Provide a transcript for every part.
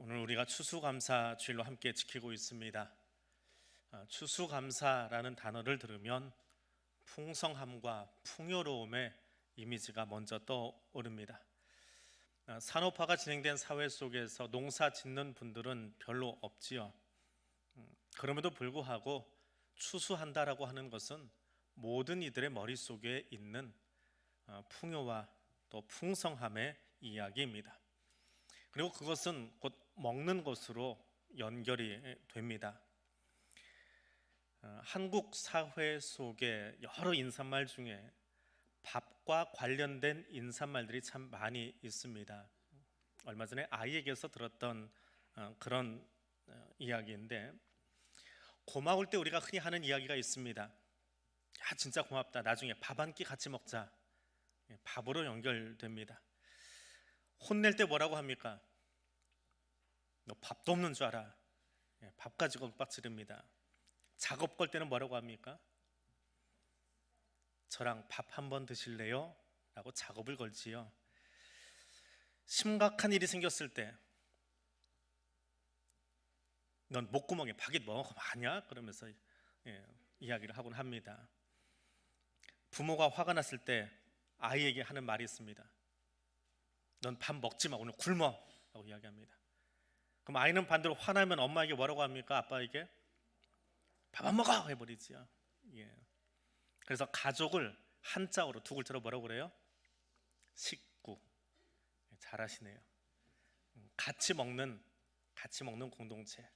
오늘 우리가 추수감사 주일로 함께 지키고 있습니다. 추수감사라는 단어를 들으면 풍성함과 풍요로움의 이미지가 먼저 떠오릅니다. 산업화가 진행된 사회 속에서 농사 짓는 분들은 별로 없지요. 그럼에도 불구하고 추수한다라고 하는 것은 모든 이들의 머릿속에 있는 풍요와 또 풍성함의 이야기입니다. 그리고 그것은 곧 먹는 것으로 연결이 됩니다. 한국 사회 속에 여러 인사말 중에 밥과 관련된 인사말들이 참 많이 있습니다. 얼마 전에 아이에게서 들었던 그런 이야기인데, 고마울 때 우리가 흔히 하는 이야기가 있습니다. 야, 진짜 고맙다. 나중에 밥 한 끼 같이 먹자. 밥으로 연결됩니다. 혼낼 때 뭐라고 합니까? 너 밥도 없는 줄 알아. 밥 가지고 윽박지릅니다. 작업 걸 때는 뭐라고 합니까? 저랑 밥 한번 드실래요? 라고 작업을 걸지요. 심각한 일이 생겼을 때 넌 목구멍에 박이 뭐가 많냐? 그러면서 이야기를 하곤 합니다. 부모가 화가 났을 때 아이에게 하는 말이 있습니다. 넌 밥 먹지 마, 오늘 굶어 라고 이야기합니다. 그럼 아이는 반대로 화나면 엄마에게 뭐라고 합니까? 아빠에게 밥 안 먹어 해버리지요. 그래서 가족을 한자어로 두 글자로 뭐라고 그래요? 식구. 잘하시네요. 같이 먹는 공동체.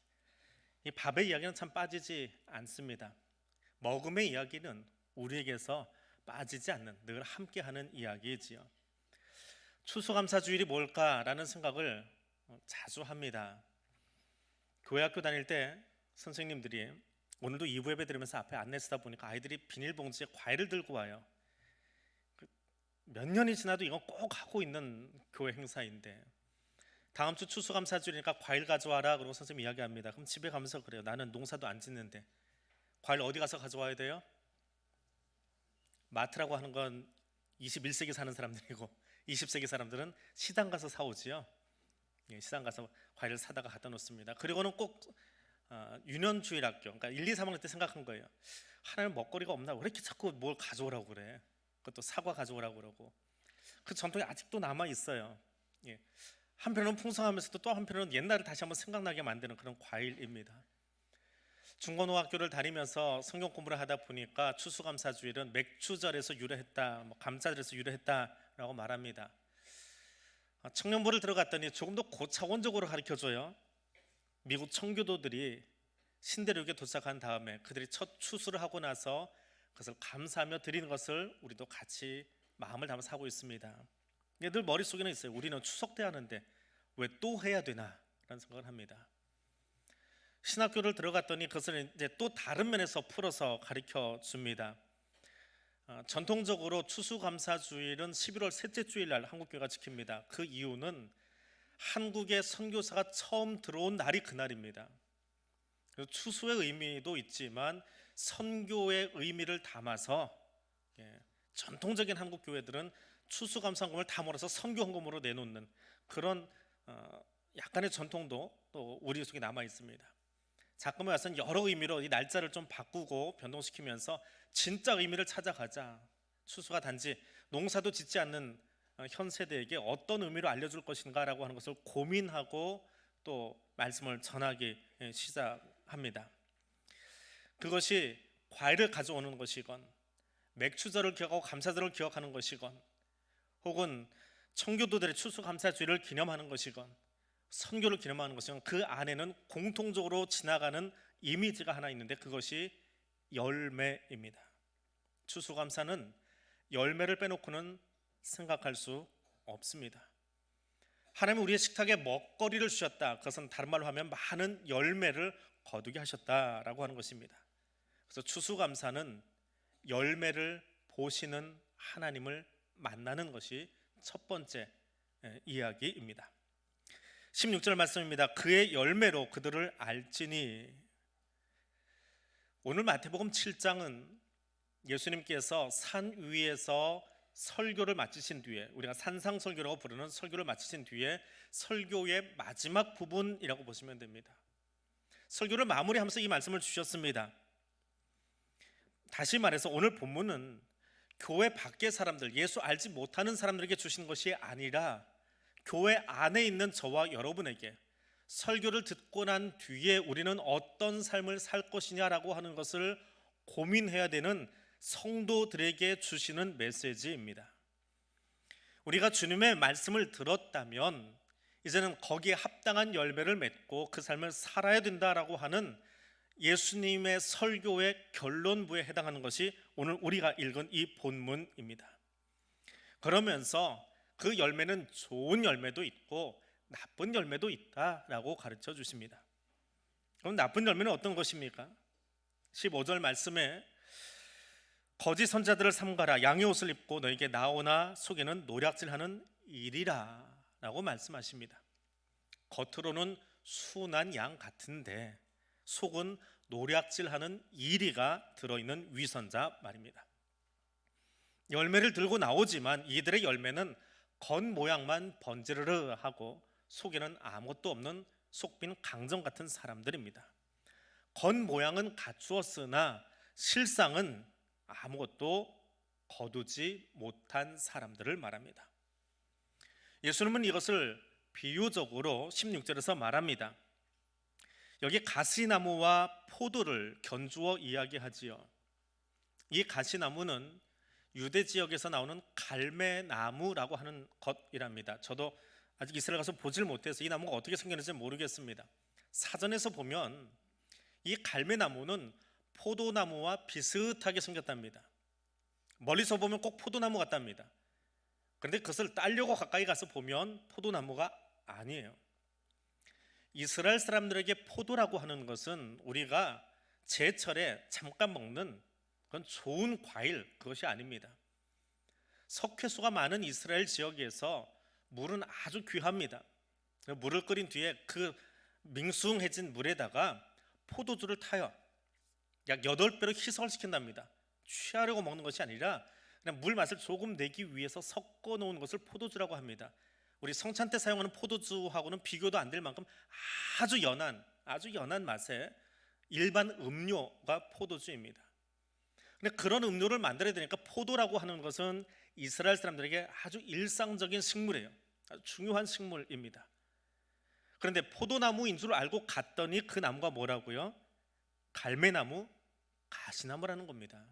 이 밥의 이야기는 참 빠지지 않습니다. 먹음의 이야기는 우리에게서 빠지지 않는, 늘 함께하는 이야기이지요. 추수감사주일이 뭘까라는 생각을 자주 합니다. 교회 학교 다닐 때 선생님들이 오늘도 2부 예배 드리면서 앞에 안내 쓰다 보니까 아이들이 비닐봉지에 과일을 들고 와요. 몇 년이 지나도 이건 꼭 하고 있는 교회 행사인데, 다음 주 추수감사주일이니까 과일 가져와라 그러고 선생님이 이야기합니다. 그럼 집에 가면서 그래요. 나는 농사도 안 짓는데 과일 어디 가서 가져와야 돼요? 마트라고 하는 건 21세기 사는 사람들이고 20세기 사람들은 시장 가서 사오지요. 시장 가서 과일을 사다가 갖다 놓습니다. 그리고는 꼭 유년주일 학교, 그러니까 1, 2, 3학년 때 생각한 거예요. 하나는 먹거리가 없나? 왜 이렇게 자꾸 뭘 가져오라고 그래? 그것도 사과 가져오라고 그러고. 그 전통이 아직도 남아 있어요. 한편으로는 풍성하면서도 또 한편으로는 옛날을 다시 한번 생각나게 만드는 그런 과일입니다. 중고등학교를 다니면서 성경 공부를 하다 보니까 추수감사주일은 맥주절에서 유래했다, 감사절에서 유래했다라고 말합니다. 청년부를 들어갔더니 조금 더 고차원적으로 가르쳐줘요. 미국 청교도들이 신대륙에 도착한 다음에 그들이 첫 추수를 하고 나서 그것을 감사하며 드리는 것을 우리도 같이 마음을 담아서 하고 있습니다. 늘 머릿속에는 있어요. 우리는 추석 때 하는데 왜 또 해야 되나? 라는 생각을 합니다. 신학교를 들어갔더니 그것을 이제 또 다른 면에서 풀어서 가르쳐 줍니다. 전통적으로 추수감사주일은 11월 셋째 주일날 한국교회가 지킵니다. 그 이유는 한국에 선교사가 처음 들어온 날이 그날입니다. 추수의 의미도 있지만 선교의 의미를 담아서 전통적인 한국 교회들은 추수감사헌금을 다 몰아서 선교헌금으로 내놓는 그런 약간의 전통도 또 우리 속에 남아 있습니다. 작금에 와서는 여러 의미로 이 날짜를 좀 바꾸고 변동시키면서 진짜 의미를 찾아가자. 추수가 단지 농사도 짓지 않는 현 세대에게 어떤 의미로 알려줄 것인가라고 하는 것을 고민하고 또 말씀을 전하기 시작합니다. 그것이 과일을 가져오는 것이건 맥주절을 기억하고 감사절을 기억하는 것이건 혹은 청교도들의 추수감사주일을 기념하는 것이건 선교를 기념하는 것이건 그 안에는 공통적으로 지나가는 이미지가 하나 있는데 그것이 열매입니다. 추수감사는 열매를 빼놓고는 생각할 수 없습니다. 하나님은 우리의 식탁에 먹거리를 주셨다. 그것은 다른 말로 하면 많은 열매를 거두게 하셨다라고 하는 것입니다. 그래서 추수감사는 열매를 보시는 하나님을 만나는 것이 첫 번째 이야기입니다. 16절 말씀입니다. 그의 열매로 그들을 알지니. 오늘 마태복음 7장은 예수님께서 산 위에서 설교를 마치신 뒤에, 우리가 산상설교라고 부르는 설교를 마치신 뒤에 설교의 마지막 부분이라고 보시면 됩니다. 설교를 마무리하면서 이 말씀을 주셨습니다. 다시 말해서 오늘 본문은 교회 밖의 사람들, 예수 알지 못하는 사람들에게 주신 것이 아니라 교회 안에 있는 저와 여러분에게 설교를 듣고 난 뒤에 우리는 어떤 삶을 살 것이냐라고 하는 것을 고민해야 되는 성도들에게 주시는 메시지입니다. 우리가 주님의 말씀을 들었다면 이제는 거기에 합당한 열매를 맺고 그 삶을 살아야 된다라고 하는 예수님의 설교의 결론부에 해당하는 것이 오늘 우리가 읽은 이 본문입니다. 그러면서 그 열매는 좋은 열매도 있고 나쁜 열매도 있다라고 가르쳐 주십니다. 그럼 나쁜 열매는 어떤 것입니까? 15절 말씀에 거짓 선자들을 삼가라, 양의 옷을 입고 너에게 나오나 속에는 노략질하는 일이라 라고 말씀하십니다. 겉으로는 순한 양 같은데 속은 노략질하는 이리가 들어있는 위선자 말입니다. 열매를 들고 나오지만 이들의 열매는 겉모양만 번지르르 하고 속에는 아무것도 없는 속빈 강정 같은 사람들입니다. 겉모양은 갖추었으나 실상은 아무것도 거두지 못한 사람들을 말합니다. 예수님은 이것을 비유적으로 16절에서 말합니다. 여기 가시나무와 포도를 견주어 이야기하지요. 이 가시나무는 유대 지역에서 나오는 갈매나무라고 하는 것이랍니다. 저도 아직 이스라엘 가서 보질 못해서 이 나무가 어떻게 생겼는지 모르겠습니다. 사전에서 보면 이 갈매나무는 포도나무와 비슷하게 생겼답니다. 멀리서 보면 꼭 포도나무 같답니다. 그런데 그것을 따려고 가까이 가서 보면 포도나무가 아니에요. 이스라엘 사람들에게 포도라고 하는 것은 우리가 제철에 잠깐 먹는 그건 좋은 과일, 그것이 아닙니다. 석회수가 많은 이스라엘 지역에서 물은 아주 귀합니다. 물을 끓인 뒤에 그 밍숭해진 물에다가 포도주를 타요. 약 8배로 희석을 시킨답니다. 취하려고 먹는 것이 아니라 그냥 물 맛을 조금 내기 위해서 섞어 놓은 것을 포도주라고 합니다. 우리 성찬 때 사용하는 포도주하고는 비교도 안 될 만큼 아주 연한 맛의 일반 음료가 포도주입니다. 근데 그런 음료를 만들어야 되니까 포도라고 하는 것은 이스라엘 사람들에게 아주 일상적인 식물이에요. 아주 중요한 식물입니다. 그런데 포도나무인 줄 알고 갔더니 그 나무가 뭐라고요? 갈매나무, 가시나무라는 겁니다.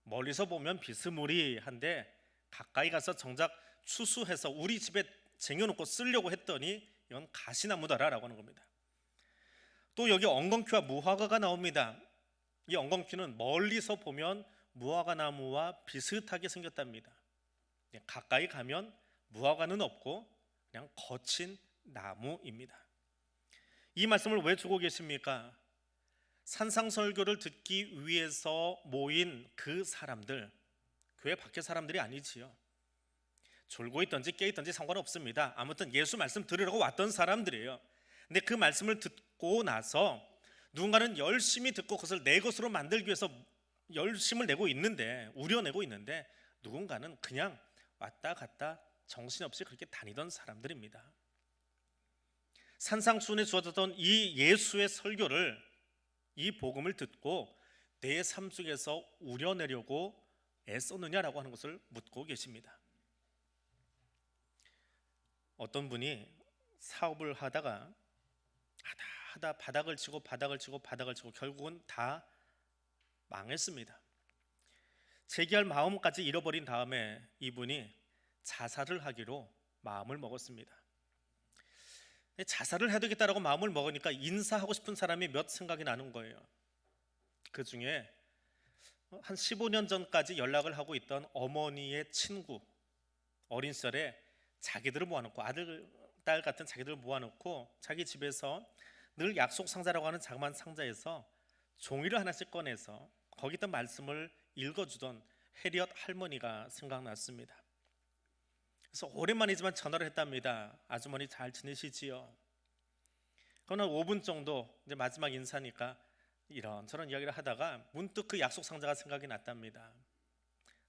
멀리서 보면 비스무리한데 가까이 가서 정작 추수해서 우리 집에 쟁여놓고 쓰려고 했더니 이건 가시나무다라고 하는 겁니다. 또 여기 엉겅퀴와 무화과가 나옵니다. 이 엉겅퀴는 멀리서 보면 무화과나무와 비슷하게 생겼답니다. 가까이 가면 무화과는 없고 그냥 거친 나무입니다. 이 말씀을 왜 주고 계십니까? 산상설교를 듣기 위해서 모인 그 사람들, 교회 밖의 사람들이 아니지요. 졸고 있든지 깨 있든지 상관없습니다. 아무튼 예수 말씀 들으려고 왔던 사람들이에요. 근데 그 말씀을 듣고 나서 누군가는 열심히 듣고 그것을 내 것으로 만들기 위해서 열심을 내고 있는데, 우려내고 있는데, 누군가는 그냥 왔다 갔다 정신없이 그렇게 다니던 사람들입니다. 산상수훈에 주어졌던 이 예수의 설교를, 이 복음을 듣고 내 삶 속에서 우려내려고 애썼느냐라고 하는 것을 묻고 계십니다. 어떤 분이 사업을 하다가 하다 바닥을 치고 결국은 다 망했습니다. 재기할 마음까지 잃어버린 다음에 이분이 자살을 하기로 마음을 먹었습니다. 자살을 해야 되겠다라고 마음을 먹으니까 인사하고 싶은 사람이 몇 생각이 나는 거예요. 그 중에 한 15년 전까지 연락을 하고 있던 어머니의 친구, 어린 시절에 자기들을 모아놓고, 아들, 딸 같은 자기들을 모아놓고 자기 집에서 늘 약속 상자라고 하는 자그마한 상자에서 종이를 하나씩 꺼내서 거기 있던 말씀을 읽어주던 해리엇 할머니가 생각났습니다. 그래서 오랜만이지만 전화를 했답니다. 아주머니 잘 지내시지요? 그러나 5분 정도 이제 마지막 인사니까 이런저런 이야기를 하다가 문득 그 약속 상자가 생각이 났답니다.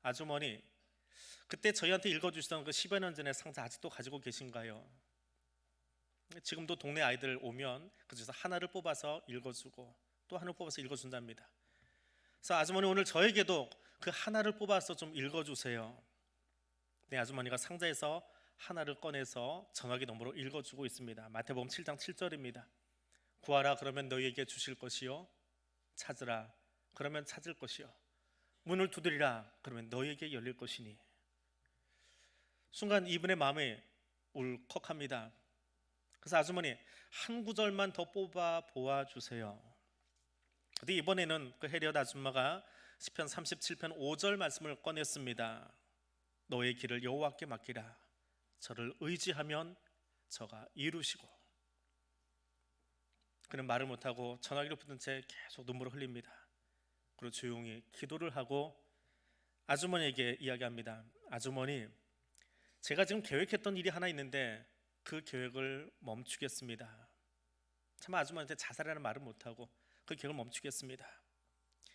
아주머니, 그때 저희한테 읽어주시던 그 10여 년 전의 상자 아직도 가지고 계신가요? 지금도 동네 아이들 오면 그중에서 하나를 뽑아서 읽어주고 또 하나를 뽑아서 읽어준답니다. 그래서 아주머니 오늘 저에게도 그 하나를 뽑아서 좀 읽어주세요. 네, 아주머니가 상자에서 하나를 꺼내서 전화기 너머로 읽어주고 있습니다. 마태복음 7장 7절입니다. 구하라 그러면 너희에게 주실 것이요, 찾으라 그러면 찾을 것이요, 문을 두드리라 그러면 너희에게 열릴 것이니. 순간 이분의 마음이 울컥합니다. 그래서 아주머니 한 구절만 더 뽑아 보아주세요. 근데 이번에는 그 헤리엇 아줌마가 시편 37편 5절 말씀을 꺼냈습니다. 너의 길을 여호와께 맡기라. 저를 의지하면 저가 이루시고. 그는 말을 못하고 전화기를 붙든 채 계속 눈물을 흘립니다. 그리고 조용히 기도를 하고 아주머니에게 이야기합니다. 아주머니, 제가 지금 계획했던 일이 하나 있는데 그 계획을 멈추겠습니다. 참 아주머니한테 자살하는 말을 못하고 그 계획을 멈추겠습니다.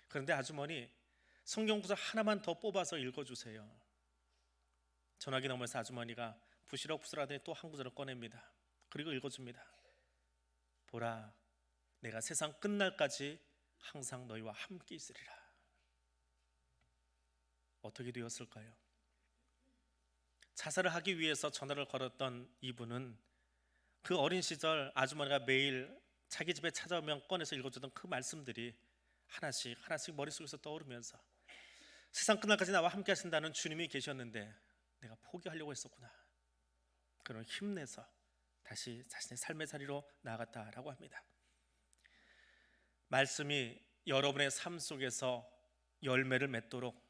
그런데 아주머니 성경 구절 하나만 더 뽑아서 읽어주세요. 전화기 너머에서 아주머니가 부시럭부시럭하더니 또 한 구절을 꺼냅니다. 그리고 읽어줍니다. 보라, 내가 세상 끝날까지 항상 너희와 함께 있으리라. 어떻게 되었을까요? 자살을 하기 위해서 전화를 걸었던 이분은 그 어린 시절 아주머니가 매일 자기 집에 찾아오면 꺼내서 읽어주던 그 말씀들이 하나씩 하나씩 머릿속에서 떠오르면서 세상 끝날까지 나와 함께 하신다는 주님이 계셨는데 내가 포기하려고 했었구나. 그럼 힘내서 다시 자신의 삶의 자리로 나아갔다라고 합니다. 말씀이 여러분의 삶 속에서 열매를 맺도록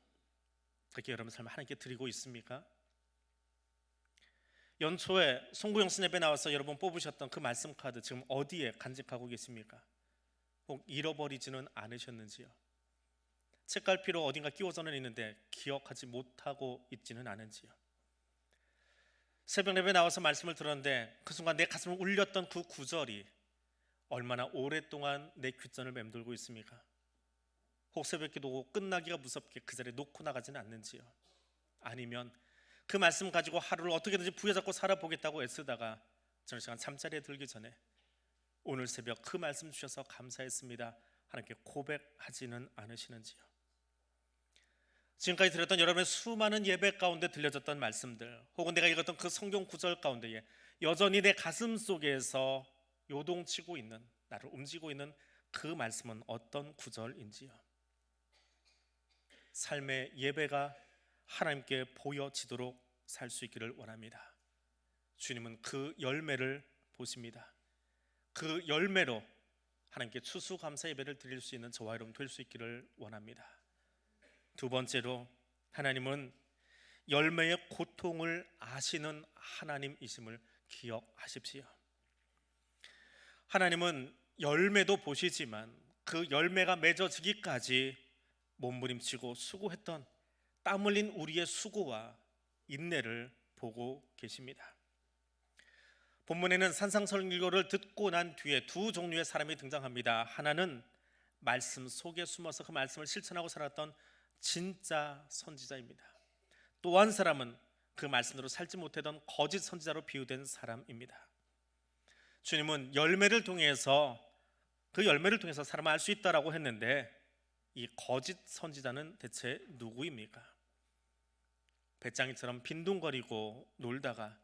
그렇게 여러분 삶을 하나님께 드리고 있습니까? 연초에 송구영신 예배 나와서 여러분 뽑으셨던 그 말씀 카드 지금 어디에 간직하고 계십니까? 혹 잃어버리지는 않으셨는지요? 책갈피로 어딘가 끼워서는 있는데 기억하지 못하고 있지는 않은지요? 새벽 예배 나와서 말씀을 들었는데 그 순간 내 가슴을 울렸던 그 구절이 얼마나 오랫동안 내 귓전을 맴돌고 있습니까? 혹 새벽 기도 끝나기가 무섭게 그 자리에 놓고 나가지는 않는지요? 아니면 그 말씀 가지고 하루를 어떻게든지 부여잡고 살아보겠다고 애쓰다가 저녁 시간 잠자리에 들기 전에 오늘 새벽 그 말씀 주셔서 감사했습니다 하나님께 고백하지는 않으시는지요? 지금까지 들었던 여러분의 수많은 예배 가운데 들려졌던 말씀들 혹은 내가 읽었던 그 성경 구절 가운데에 여전히 내 가슴 속에서 요동치고 있는, 나를 움직이고 있는 그 말씀은 어떤 구절인지요? 삶의 예배가 하나님께 보여지도록 살 수 있기를 원합니다. 주님은 그 열매를 보십니다. 그 열매로 하나님께 추수감사 예배를 드릴 수 있는 저와 여러분 될 수 있기를 원합니다. 두 번째로 하나님은 열매의 고통을 아시는 하나님이심을 기억하십시오. 하나님은 열매도 보시지만 그 열매가 맺어지기까지 몸부림치고 수고했던 땀 흘린 우리의 수고와 인내를 보고 계십니다. 본문에는 산상설교를 듣고 난 뒤에 두 종류의 사람이 등장합니다. 하나는 말씀 속에 숨어서 그 말씀을 실천하고 살았던 진짜 선지자입니다. 또 한 사람은 그 말씀대로 살지 못하던 거짓 선지자로 비유된 사람입니다. 주님은 열매를 통해서 그 열매를 통해서 사람을 알 수 있다라고 했는데 이 거짓 선지자는 대체 누구입니까? 배짱이처럼 빈둥거리고 놀다가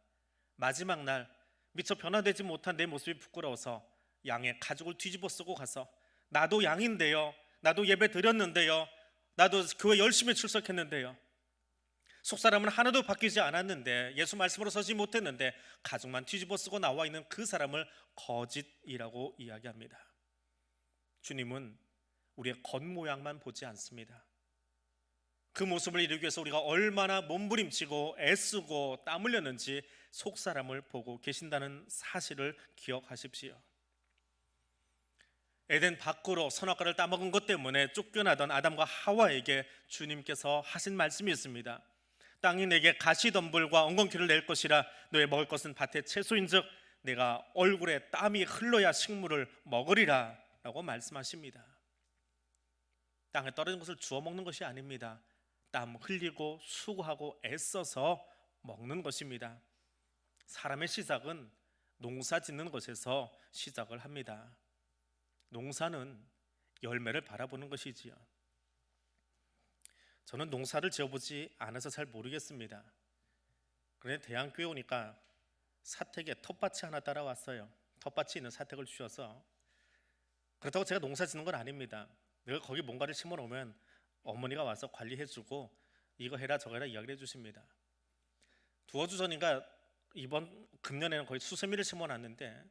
마지막 날 미처 변화되지 못한 내 모습이 부끄러워서 양의 가죽을 뒤집어 쓰고 가서 나도 양인데요, 나도 예배 드렸는데요, 나도 교회 열심히 출석했는데요, 속사람은 하나도 바뀌지 않았는데 예수 말씀으로 서지 못했는데 가죽만 뒤집어 쓰고 나와 있는 그 사람을 거짓이라고 이야기합니다. 주님은 우리의 겉모양만 보지 않습니다. 그 모습을 이루기 위해서 우리가 얼마나 몸부림치고 애쓰고 땀 흘렸는지 속사람을 보고 계신다는 사실을 기억하십시오. 에덴 밖으로 선악과를 따먹은 것 때문에 쫓겨나던 아담과 하와에게 주님께서 하신 말씀이 있습니다. 땅이 내게 가시덤불과 엉겅퀴를 낼 것이라 너의 먹을 것은 밭의 채소인즉 내가 얼굴에 땀이 흘러야 식물을 먹으리라 라고 말씀하십니다. 땅에 떨어진 것을 주워 먹는 것이 아닙니다. 땀 흘리고 수고하고 애써서 먹는 것입니다. 사람의 시작은 농사 짓는 것에서 시작을 합니다. 농사는 열매를 바라보는 것이지요. 저는 농사를 지어보지 않아서 잘 모르겠습니다. 그런데 대한교회 오니까 사택에 텃밭이 하나 따라왔어요. 텃밭이 있는 사택을 주셔서, 그렇다고 제가 농사 짓는 건 아닙니다. 내가 거기 뭔가를 심어 놓으면 어머니가 와서 관리해주고 이거 해라 저거 해라 이야기를 해주십니다. 두어 주 전인가 이번 금년에는 거의 수세미를 심어놨는데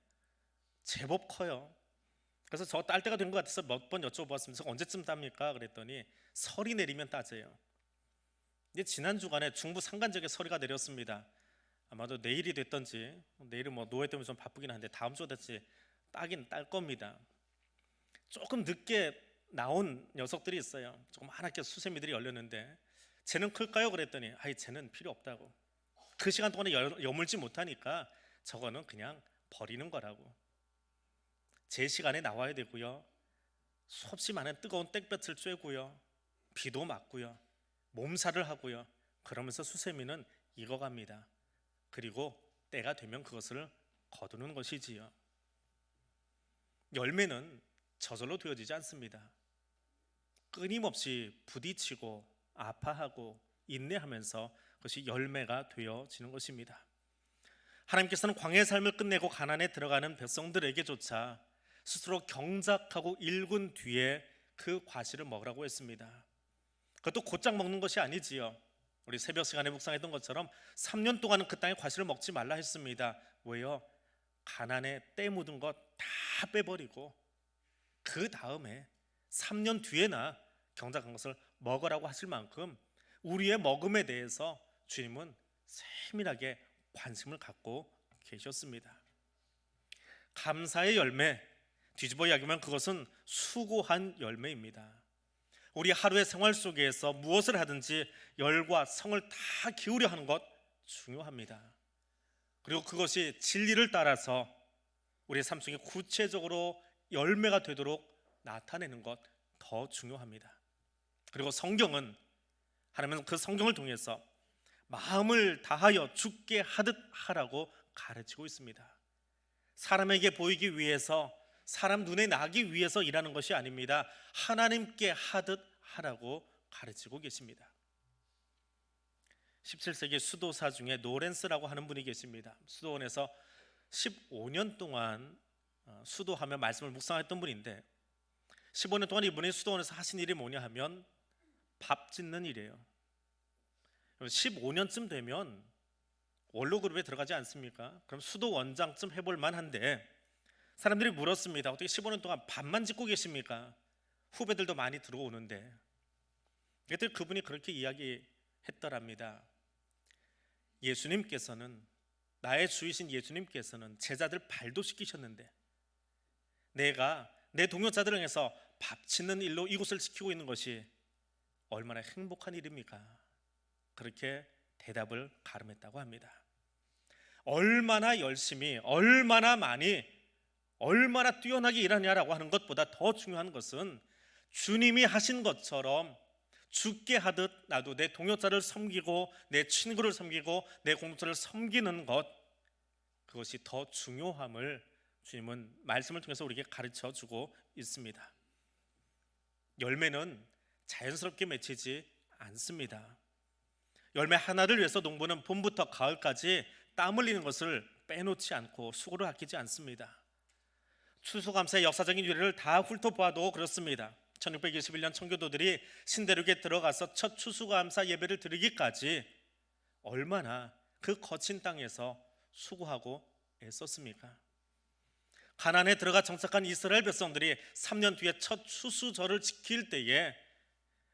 제법 커요. 그래서 저 딸 때가 된 것 같아서 몇 번 여쭤봤습니다. 언제쯤 답니까? 그랬더니 설이 내리면 따져요. 근데 지난 주간에 중부 산간 지역에 서리가 내렸습니다. 아마도 내일이 됐던지, 내일은 뭐 노예 때문에 좀 바쁘긴 한데 다음 주에 됐지 따긴 딸 겁니다. 조금 늦게 나온 녀석들이 있어요. 조금 하얗게 수세미들이 열렸는데 쟤는 클까요? 그랬더니 아이 쟤는 필요 없다고. 그 시간 동안에 여물지 못하니까 저거는 그냥 버리는 거라고. 제 시간에 나와야 되고요, 수없이 많은 뜨거운 땡볕을 쬐고요, 비도 맞고요, 몸살을 하고요, 그러면서 수세미는 익어갑니다. 그리고 때가 되면 그것을 거두는 것이지요. 열매는 저절로 되어지지 않습니다. 끊임없이 부딪히고 아파하고 인내하면서 그것이 열매가 되어지는 것입니다. 하나님께서는 광야의 삶을 끝내고 가나안에 들어가는 백성들에게조차 스스로 경작하고 일군 뒤에 그 과실을 먹으라고 했습니다. 그것도 곧장 먹는 것이 아니지요. 우리 새벽 시간에 묵상했던 것처럼 3년 동안은 그 땅의 과실을 먹지 말라 했습니다. 왜요? 가나안에 때 묻은 것 다 빼버리고 그 다음에 3년 뒤에나 경작한 것을 먹으라고 하실 만큼 우리의 먹음에 대해서 주님은 세밀하게 관심을 갖고 계셨습니다. 감사의 열매, 뒤집어 이야기하면 그것은 수고한 열매입니다. 우리 하루의 생활 속에서 무엇을 하든지 열과 성을 다 기울여 하는 것 중요합니다. 그리고 그것이 진리를 따라서 우리의 삶 속에 구체적으로 열매가 되도록 나타내는 것 더 중요합니다. 그리고 성경은, 하나님은 그 성경을 통해서 마음을 다하여 죽게 하듯 하라고 가르치고 있습니다. 사람에게 보이기 위해서, 사람 눈에 나기 위해서 일하는 것이 아닙니다. 하나님께 하듯 하라고 가르치고 계십니다. 17세기 수도사 중에 노렌스라고 하는 분이 계십니다. 수도원에서 15년 동안 수도하며 말씀을 묵상했던 분인데, 15년 동안 이분이 수도원에서 하신 일이 뭐냐 하면 밥 짓는 일이에요. 15년쯤 되면 원로그룹에 들어가지 않습니까? 그럼 수도원장쯤 해볼 만한데, 사람들이 물었습니다. 어떻게 15년 동안 밥만 짓고 계십니까? 후배들도 많이 들어오는데. 그때 그분이 그렇게 이야기했더랍니다. 예수님께서는, 나의 주이신 예수님께서는 제자들 발도 씻기셨는데 내가 내 동역자들을 향해서 밥 짓는 일로 이곳을 지키고 있는 것이 얼마나 행복한 일입니까? 그렇게 대답을 가름했다고 합니다. 얼마나 열심히, 얼마나 많이, 얼마나 뛰어나게 일하냐라고 하는 것보다 더 중요한 것은 주님이 하신 것처럼 죽게 하듯 나도 내 동역자를 섬기고 내 친구를 섬기고 내 공동체를 섬기는 것, 그것이 더 중요함을 주님은 말씀을 통해서 우리에게 가르쳐주고 있습니다. 열매는 자연스럽게 맺히지 않습니다. 열매 하나를 위해서 농부는 봄부터 가을까지 땀 흘리는 것을 빼놓지 않고 수고를 아끼지 않습니다. 추수감사의 역사적인 유래를 다 훑어보아도 그렇습니다. 1621년 청교도들이 신대륙에 들어가서 첫 추수감사 예배를 드리기까지 얼마나 그 거친 땅에서 수고하고 애썼습니까? 가나안에 들어가 정착한 이스라엘 백성들이 3년 뒤에 첫 추수절을 지킬 때에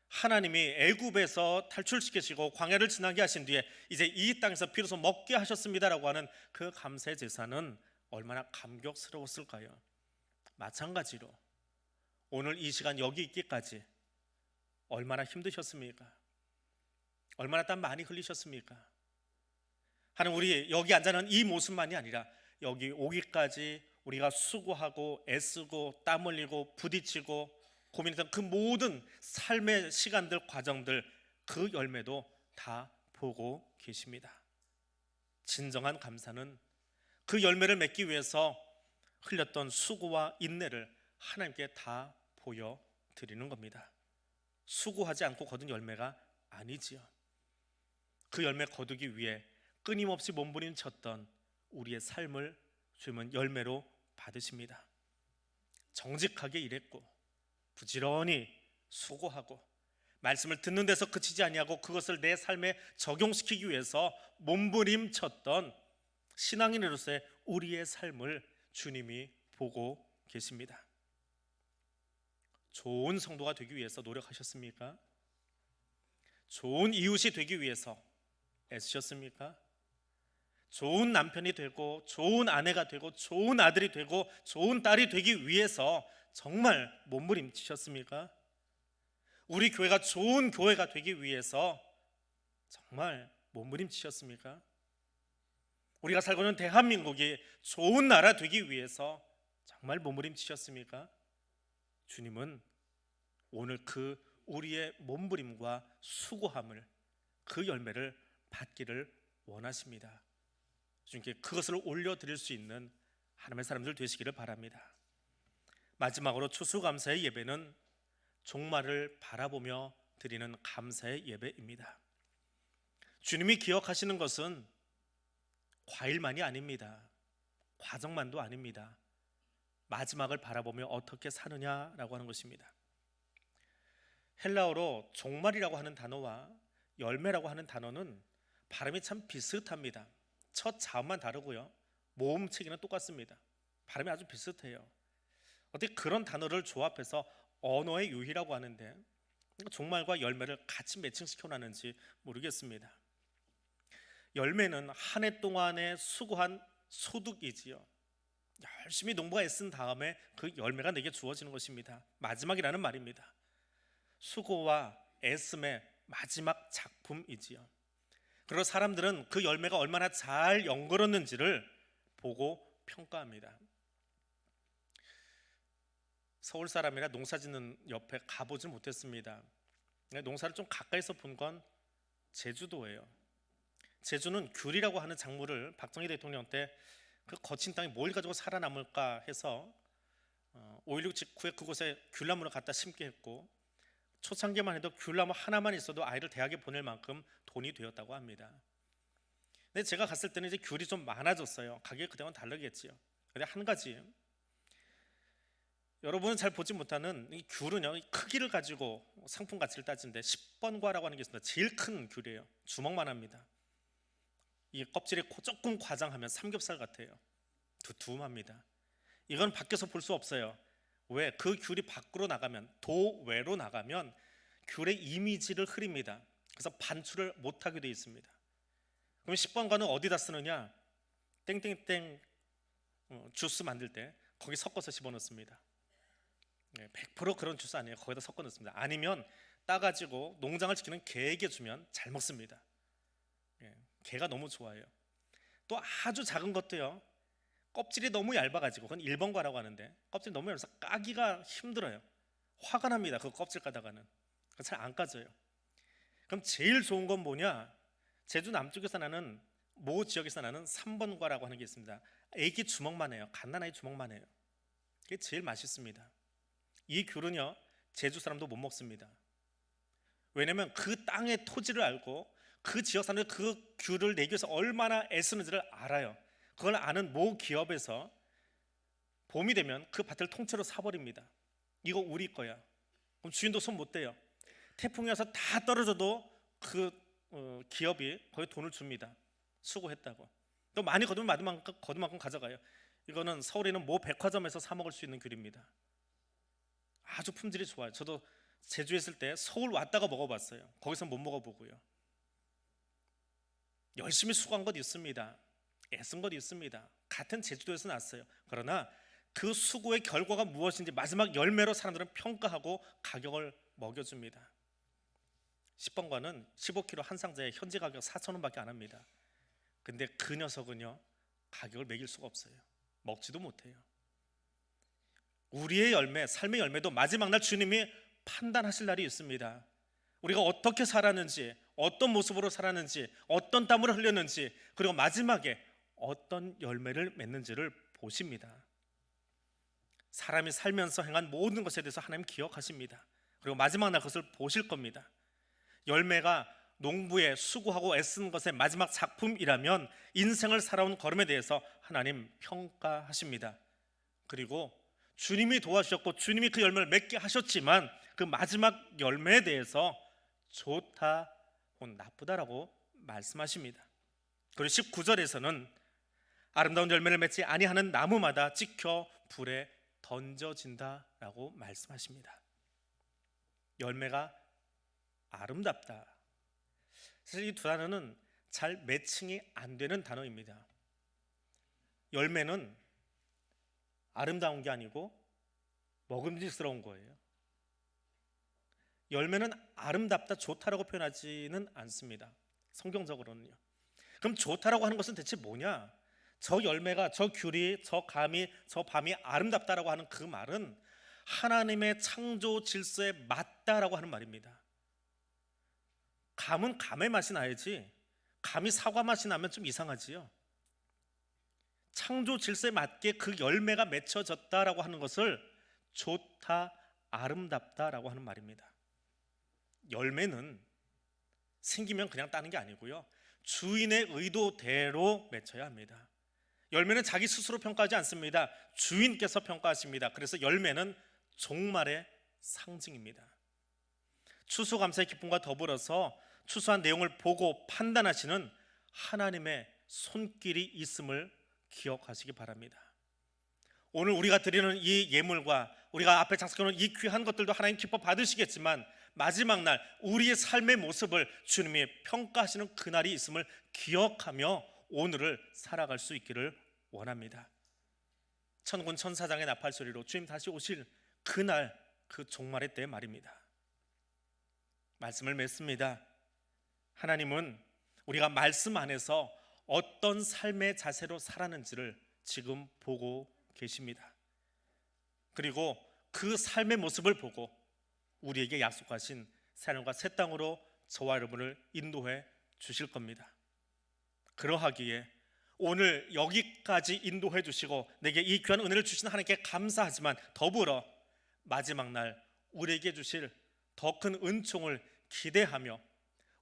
하나님이 애굽에서 탈출시키시고 광야를 지나게 하신 뒤에 이제 이 땅에서 비로소 먹게 하셨습니다라고 하는 그 감사의 제사는 얼마나 감격스러웠을까요? 마찬가지로 오늘 이 시간 여기 있기까지 얼마나 힘드셨습니까? 얼마나 땀 많이 흘리셨습니까? 하나님, 우리 여기 앉아있는 이 모습만이 아니라 여기 오기까지 우리가 수고하고 애쓰고 땀 흘리고 부딪히고 고민했던 그 모든 삶의 시간들, 과정들, 그 열매도 다 보고 계십니다. 진정한 감사는 그 열매를 맺기 위해서 흘렸던 수고와 인내를 하나님께 다 보여드리는 겁니다. 수고하지 않고 거둔 열매가 아니지요. 그 열매 거두기 위해 끊임없이 몸부림쳤던 우리의 삶을 주님은 열매로 받으십니다. 정직하게 일했고 부지런히 수고하고 말씀을 듣는 데서 그치지 아니하고 그것을 내 삶에 적용시키기 위해서 몸부림쳤던 신앙인으로서의 우리의 삶을 주님이 보고 계십니다. 좋은 성도가 되기 위해서 노력하셨습니까? 좋은 이웃이 되기 위해서 애쓰셨습니까? 좋은 남편이 되고 좋은 아내가 되고 좋은 아들이 되고 좋은 딸이 되기 위해서 정말 몸부림치셨습니까? 우리 교회가 좋은 교회가 되기 위해서 정말 몸부림치셨습니까? 우리가 살고 있는 대한민국이 좋은 나라 되기 위해서 정말 몸부림치셨습니까? 주님은 오늘 그 우리의 몸부림과 수고함을, 그 열매를 받기를 원하십니다. 주님께 그것을 올려드릴 수 있는 하나님의 사람들 되시기를 바랍니다. 마지막으로 추수감사의 예배는 종말을 바라보며 드리는 감사의 예배입니다. 주님이 기억하시는 것은 과일만이 아닙니다. 과정만도 아닙니다. 마지막을 바라보며 어떻게 사느냐라고 하는 것입니다. 헬라어로 종말이라고 하는 단어와 열매라고 하는 단어는 발음이 참 비슷합니다. 첫 자음만 다르고요, 모음 체계는 똑같습니다. 발음이 아주 비슷해요. 어떻게 그런 단어를 조합해서 언어의 유희라고 하는데 종말과 열매를 같이 매칭시켜 놨는지 모르겠습니다. 열매는 한 해 동안에 수고한 소득이지요. 열심히 농부가 애쓴 다음에 그 열매가 내게 주어지는 것입니다. 마지막이라는 말입니다. 수고와 애씀의 마지막 작품이지요. 그리고 사람들은 그 열매가 얼마나 잘 연결었는지를 보고 평가합니다. 서울 사람이라 농사 짓는 옆에 가보질 못했습니다. 농사를 좀 가까이서 본 건 제주도예요. 제주는 귤이라고 하는 작물을 박정희 대통령 때 그 거친 땅에 뭘 가지고 살아남을까 해서 5.16 직후에 그곳에 귤나무를 갖다 심게 했고, 초창기만 해도 귤나무 하나만 있어도 아이를 대학에 보낼 만큼 돈이 되었다고 합니다. 근데 제가 갔을 때는 이제 귤이 좀 많아졌어요. 가격이 그때와는 다르겠지요. 근데 한 가지, 여러분은 잘 보지 못하는 이 귤은요, 크기를 가지고 상품 가치를 따지는데 10번과라고 하는 게 있습니다. 제일 큰 귤이에요. 주먹만 합니다. 이 껍질이 조금 과장하면 삼겹살 같아요. 두툼합니다. 이건 밖에서 볼 수 없어요. 왜? 그 귤이 밖으로 나가면, 도외로 나가면 귤의 이미지를 흐립니다. 그래서 반출을 못하게 되어 있습니다. 그럼 10번과는 어디다 쓰느냐? 땡땡땡 주스 만들 때 거기 섞어서 집어넣습니다. 100% 그런 주스 아니에요. 거기다 섞어 넣습니다. 아니면 따가지고 농장을 지키는 개에게 주면 잘 먹습니다. 개가 너무 좋아해요. 또 아주 작은 것도요, 껍질이 너무 얇아가지고, 그건 1번과라고 하는데 껍질이 너무 얇아서 까기가 힘들어요. 화가 납니다. 그 껍질 까다가는 잘 안 까져요. 그럼 제일 좋은 건 뭐냐? 제주 남쪽에서 나는, 모 지역에서 나는 3번과라고 하는 게 있습니다. 애기 주먹만 해요. 갓난아이 주먹만 해요. 그게 제일 맛있습니다. 이 귤은요, 제주 사람도 못 먹습니다. 왜냐하면 그 땅의 토지를 알고 그 지역 사람들이 그 귤을 내기 위해서 얼마나 애쓰는지를 알아요. 그걸 아는 모 기업에서 봄이 되면 그 밭을 통째로 사버립니다. 이거 우리 거야. 그럼 주인도 손 못 대요. 태풍이 와서 다 떨어져도 그 기업이 거기 돈을 줍니다. 수고했다고. 또 많이 거두면 거둔 만큼 가져가요. 이거는 서울에 있는 모 백화점에서 사 먹을 수 있는 귤입니다. 아주 품질이 좋아요. 저도 제주에 있을 때 서울 왔다가 먹어봤어요. 거기서 못 먹어보고요. 열심히 수고한 것 있습니다. 애쓴 것 있습니다. 같은 제주도에서 났어요. 그러나 그 수고의 결과가 무엇인지 마지막 열매로 사람들은 평가하고 가격을 먹여줍니다. 10번과는 15kg 한 상자에 현재 가격 4,000원밖에 안 합니다. 근데 그 녀석은요, 가격을 매길 수가 없어요. 먹지도 못해요. 우리의 열매, 삶의 열매도 마지막 날 주님이 판단하실 날이 있습니다. 우리가 어떻게 살았는지, 어떤 모습으로 살았는지, 어떤 땀을 흘렸는지, 그리고 마지막에 어떤 열매를 맺는지를 보십니다. 사람이 살면서 행한 모든 것에 대해서 하나님 기억하십니다. 그리고 마지막 날 그것을 보실 겁니다. 열매가 농부의 수고하고 애쓴 것의 마지막 작품이라면 인생을 살아온 걸음에 대해서 하나님 평가하십니다. 그리고 주님이 도와주셨고 주님이 그 열매를 맺게 하셨지만 그 마지막 열매에 대해서 좋다 혹은 나쁘다라고 말씀하십니다. 그리고 19절에서는 아름다운 열매를 맺지 아니하는 나무마다 찍혀 불에 던져진다라고 말씀하십니다. 열매가 아름답다. 사실 이 두 단어는 잘 매칭이 안 되는 단어입니다. 열매는 아름다운 게 아니고 먹음직스러운 거예요. 열매는 아름답다, 좋다라고 표현하지는 않습니다. 성경적으로는요. 그럼 좋다라고 하는 것은 대체 뭐냐? 저 열매가, 저 귤이, 저 감이, 저 밤이 아름답다라고 하는 그 말은 하나님의 창조 질서에 맞다라고 하는 말입니다. 감은 감의 맛이 나야지 감이 사과 맛이 나면 좀 이상하지요. 창조 질서에 맞게 그 열매가 맺혀졌다라고 하는 것을 좋다, 아름답다라고 하는 말입니다. 열매는 생기면 그냥 따는 게 아니고요, 주인의 의도대로 맺혀야 합니다. 열매는 자기 스스로 평가하지 않습니다. 주인께서 평가하십니다. 그래서 열매는 종말의 상징입니다. 추수감사의 기쁨과 더불어서 추수한 내용을 보고 판단하시는 하나님의 손길이 있음을 기억하시기 바랍니다. 오늘 우리가 드리는 이 예물과 우리가 앞에 장식해놓은 이 귀한 것들도 하나님 기뻐 받으시겠지만 마지막 날 우리의 삶의 모습을 주님이 평가하시는 그날이 있음을 기억하며 오늘을 살아갈 수 있기를 원합니다. 천군 천사장의 나팔 소리로 주님 다시 오실 그날, 그 종말의 때 말입니다. 말씀을 맺습니다. 하나님은 우리가 말씀 안에서 어떤 삶의 자세로 살았는지를 지금 보고 계십니다. 그리고 그 삶의 모습을 보고 우리에게 약속하신 새하늘과 새 땅으로 저와 여러분을 인도해 주실 겁니다. 그러하기에 오늘 여기까지 인도해 주시고 내게 이 귀한 은혜를 주신 하나님께 감사하지만 더불어 마지막 날 우리에게 주실 더 큰 은총을 기대하며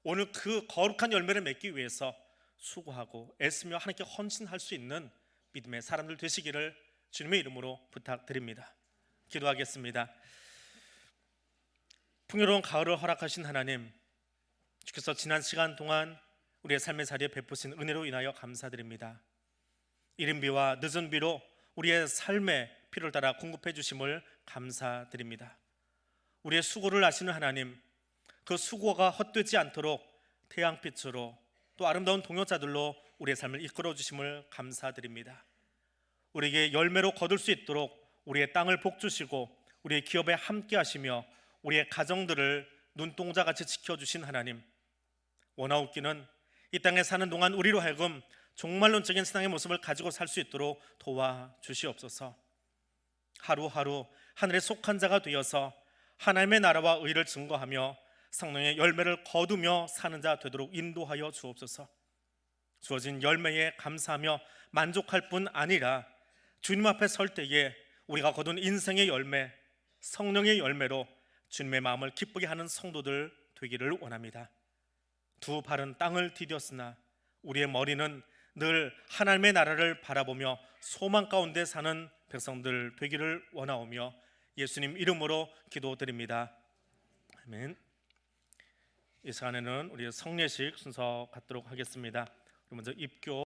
오늘 그 거룩한 열매를 맺기 위해서 수고하고 애쓰며 하나님께 헌신할 수 있는 믿음의 사람들 되시기를 주님의 이름으로 부탁드립니다. 기도하겠습니다. 풍요로운 가을을 허락하신 하나님, 주께서 지난 시간 동안 우리의 삶의 자리에 베푸신 은혜로 인하여 감사드립니다. 이른 비와 늦은 비로 우리의 삶의 필요를 따라 공급해 주심을 감사드립니다. 우리의 수고를 아시는 하나님, 그 수고가 헛되지 않도록 태양빛으로 또 아름다운 동역자들로 우리의 삶을 이끌어 주심을 감사드립니다. 우리에게 열매로 거둘 수 있도록 우리의 땅을 복주시고 우리의 기업에 함께 하시며 우리의 가정들을 눈동자같이 지켜주신 하나님, 원하옵기는 이 땅에 사는 동안 우리로 하여금 종말론적인 신앙의 모습을 가지고 살 수 있도록 도와주시옵소서. 하루하루 하늘에 속한 자가 되어서 하나님의 나라와 의를 증거하며 성령의 열매를 거두며 사는 자 되도록 인도하여 주옵소서. 주어진 열매에 감사하며 만족할 뿐 아니라 주님 앞에 설 때에 우리가 거둔 인생의 열매, 성령의 열매로 주님의 마음을 기쁘게 하는 성도들 되기를 원합니다. 두 발은 땅을 디뎠으나 우리의 머리는 늘 하나님의 나라를 바라보며 소망 가운데 사는 백성들 되기를 원하오며 예수님 이름으로 기도드립니다. 아멘. 이 시간에는 우리 성례식 순서 갖도록 하겠습니다. 먼저 입교